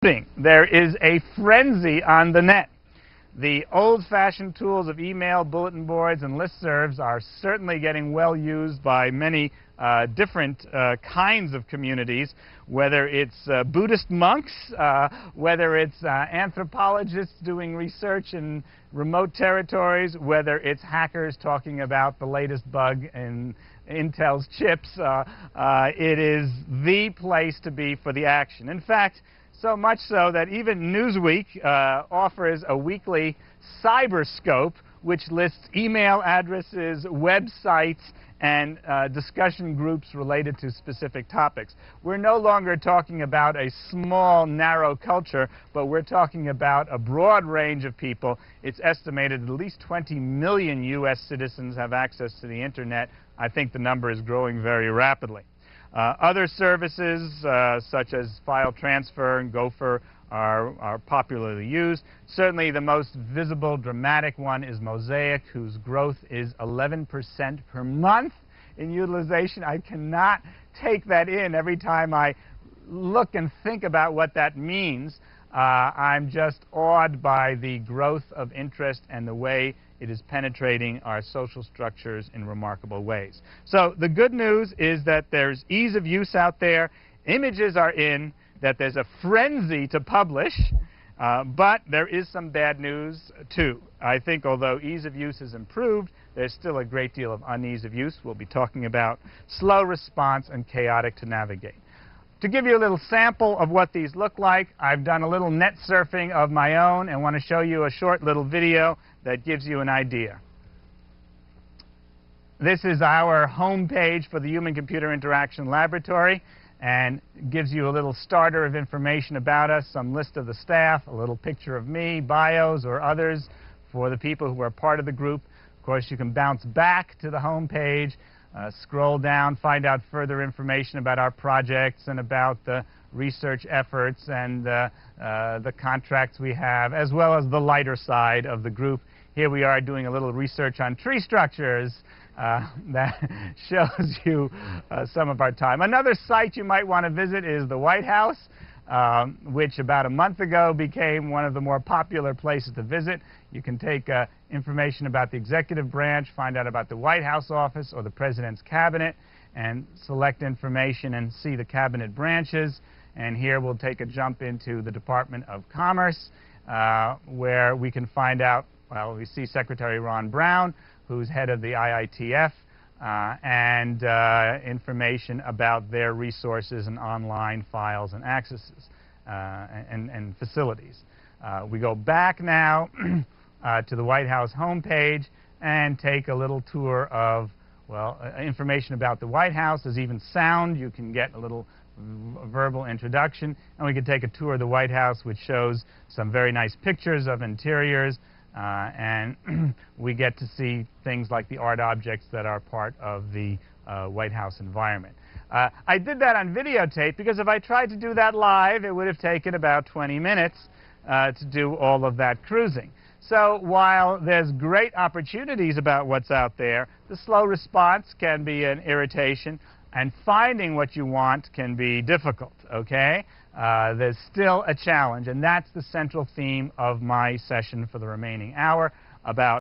There is a frenzy on the net. The old-fashioned tools of email, bulletin boards, and listservs are certainly getting well used by many different kinds of communities, whether it's Buddhist monks, whether it's anthropologists doing research in remote territories, whether it's hackers talking about the latest bug in Intel's chips. It is the place to be for the action. In fact, so much so that even Newsweek offers a weekly cyberscope which lists email addresses, websites, and discussion groups related to specific topics. We're no longer talking about a small, narrow culture, but we're talking about a broad range of people. It's estimated at least 20 million U.S. citizens have access to the Internet. I think the number is growing very rapidly. Other services, such as file transfer and Gopher, are popularly used. Certainly the most visible, dramatic one is Mosaic, whose growth is 11% per month in utilization. I cannot take that in every time I look and think about what that means. I'm just awed by the growth of interest and the way it is penetrating our social structures in remarkable ways. So the good news is that there's ease of use out there, images are in, that there's a frenzy to publish, but there is some bad news too. I think although ease of use has improved, there's still a great deal of unease of use. We'll be talking about slow response and chaotic to navigate. To give you a little sample of what these look like, I've done a little net surfing of my own and want to show you a short little video that gives you an idea. This is our home page for the Human-Computer Interaction Laboratory and gives you a little starter of information about us, some list of the staff, a little picture of me, bios or others for the people who are part of the group. Of course, you can bounce back to the home page, scroll down, find out further information about our projects and about the research efforts and the contracts we have, as well as the lighter side of the group. Here we are doing a little research on tree structures that shows you some of our time. Another site you might want to visit is the White House, which about a month ago became one of the more popular places to visit. You can take information about the executive branch, find out about the White House office or the President's cabinet, and select information and see the cabinet branches. And here we'll take a jump into the Department of Commerce, where we can find out, well, we see Secretary Ron Brown, who's head of the IITF, and information about their resources and online files and accesses and facilities. We go back now to the White House homepage and take a little tour of, well, information about the White House. There's even sound. You can get a little verbal introduction. And we can take a tour of the White House, which shows some very nice pictures of interiors. And we get to see things like the art objects that are part of the White House environment. I did that on videotape because if I tried to do that live, it would have taken about 20 minutes to do all of that cruising. So while there's great opportunities about what's out there, the slow response can be an irritation, and finding what you want can be difficult, okay? There's still a challenge, and that's the central theme of my session for the remaining hour about